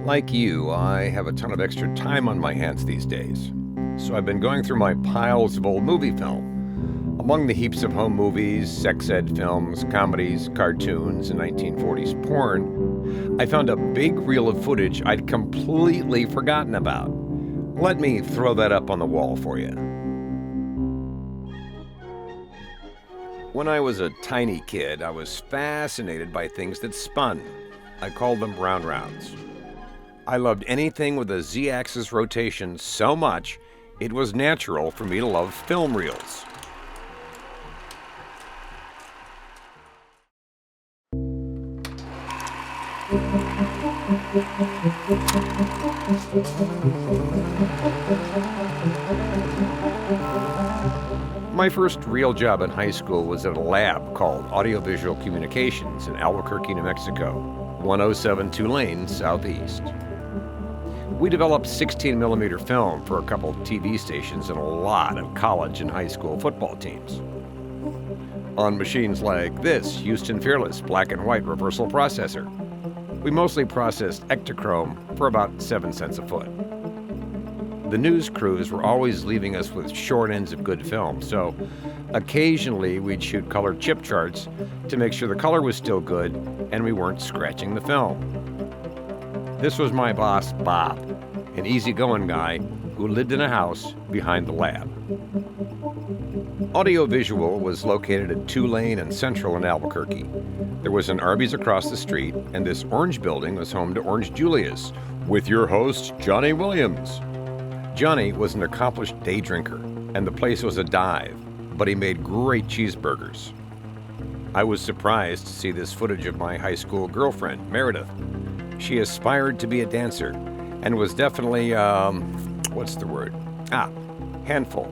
Like you, I have a ton of extra time on my hands these days. So I've been going through my piles of old movie film. Among the heaps of home movies, sex ed films, comedies, cartoons, and 1940s porn, I found a big reel of footage I'd completely forgotten about. Let me throw that up on the wall for you. When I was a tiny kid, I was fascinated by things that spun. I called them round rounds. I loved anything with a z-axis rotation so much, it was natural for me to love film reels. My first real job in high school was at a lab called Audiovisual Communications in Albuquerque, New Mexico, 107 Tulane Southeast. We developed 16mm film for a couple of TV stations and a lot of college and high school football teams. On machines like this Houston Fearless black and white reversal processor, we mostly processed Ektachrome for about 7 cents a foot. The news crews were always leaving us with short ends of good film, so occasionally we'd shoot color chip charts to make sure the color was still good and we weren't scratching the film. This was my boss, Bob, an easygoing guy who lived in a house behind the lab. Audiovisual was located at Tulane and Central in Albuquerque. There was an Arby's across the street, and this orange building was home to Orange Julius, with your host, Johnny Williams. Johnny was an accomplished day drinker, and the place was a dive, but he made great cheeseburgers. I was surprised to see this footage of my high school girlfriend, Meredith. She aspired to be a dancer, and was definitely, handful.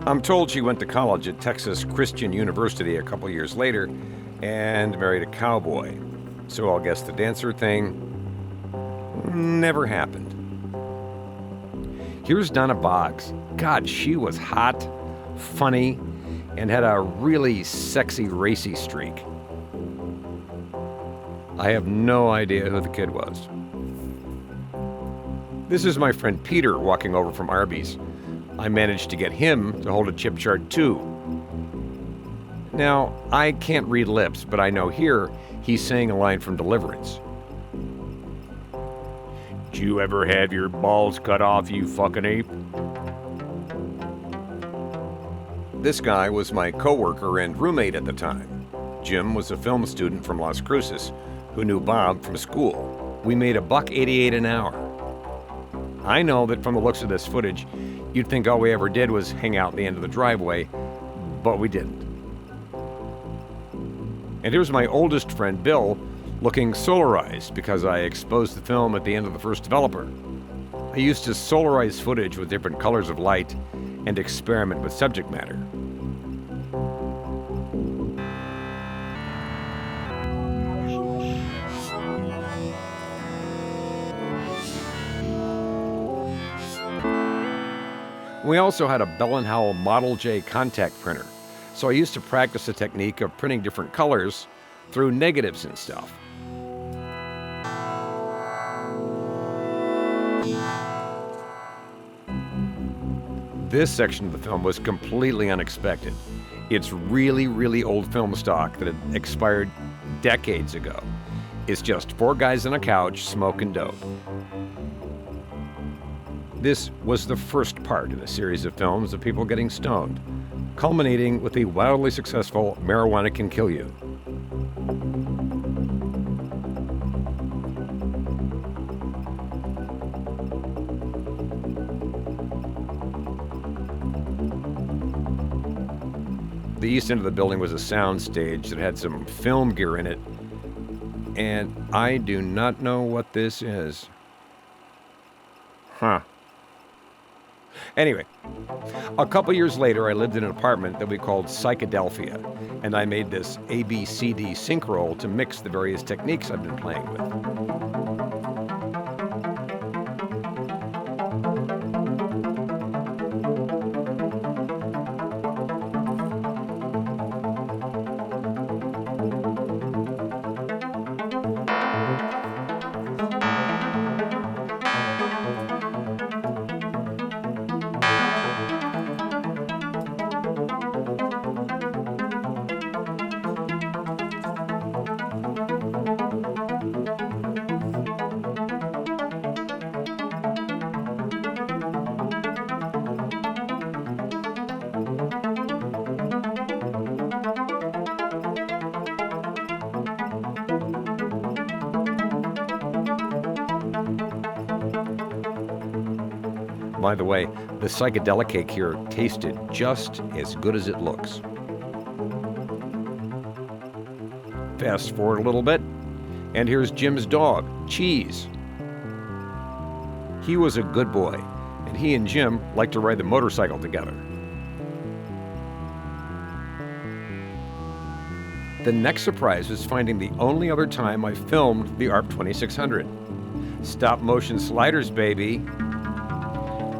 I'm told she went to college at Texas Christian University a couple years later, and married a cowboy. So I'll guess the dancer thing never happened. Here's Donna Boggs. God, she was hot, funny, and had a really sexy, racy streak. I have no idea who the kid was. This is my friend Peter walking over from Arby's. I managed to get him to hold a chip chart too. Now, I can't read lips, but I know here he's saying a line from Deliverance. Did you ever have your balls cut off, you fucking ape? This guy was my coworker and roommate at the time. Jim was a film student from Las Cruces who knew Bob from school. We made $1.88 an hour. I know that from the looks of this footage, you'd think all we ever did was hang out at the end of the driveway, but we didn't. And here's my oldest friend, Bill, looking solarized because I exposed the film at the end of the first developer. I used to solarize footage with different colors of light and experiment with subject matter. We also had a Bell & Howell Model J contact printer, so I used to practice the technique of printing different colors through negatives and stuff. This section of the film was completely unexpected. It's really, really old film stock that had expired decades ago. It's just 4 guys on a couch smoking dope. This was the first part in a series of films of people getting stoned, culminating with the wildly successful Marijuana Can Kill You. The east end of the building was a sound stage that had some film gear in it, and I do not know what this is. Anyway, a couple years later, I lived in an apartment that we called Psychedelphia, and I made this ABCD sync roll to mix the various techniques I've been playing with. By the way, the psychedelic cake here tasted just as good as it looks. Fast forward a little bit, and here's Jim's dog, Cheese. He was a good boy, and he and Jim liked to ride the motorcycle together. The next surprise was finding the only other time I filmed the ARP 2600. Stop motion sliders, baby.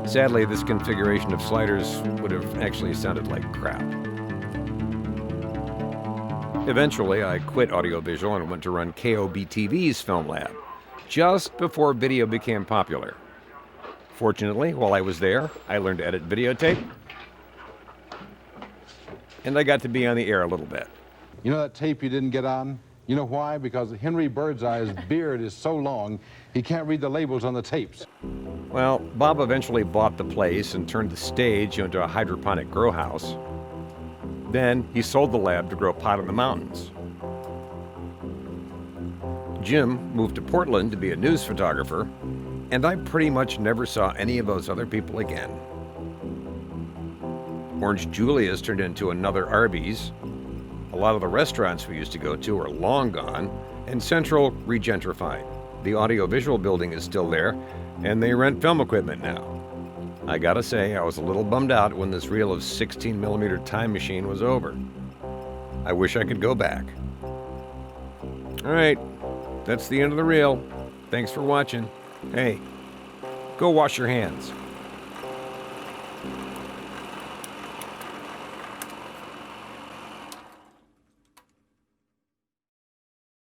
Sadly, this configuration of sliders would have actually sounded like crap. Eventually, I quit audiovisual and went to run KOB-TV's film lab, just before video became popular. Fortunately, while I was there, I learned to edit videotape, and I got to be on the air a little bit. You know that tape you didn't get on? You know why? Because Henry Birdseye's beard is so long, he can't read the labels on the tapes. Well, Bob eventually bought the place and turned the stage into a hydroponic grow house. Then he sold the lab to grow pot in the mountains. Jim moved to Portland to be a news photographer, and I pretty much never saw any of those other people again. Orange Julius turned into another Arby's. A lot of the restaurants we used to go to are long gone, and Central regentrified. The audiovisual building is still there, and they rent film equipment now. I gotta say, I was a little bummed out when this reel of 16mm Time Machine was over. I wish I could go back. All right, that's the end of the reel. Thanks for watching. Hey, go wash your hands.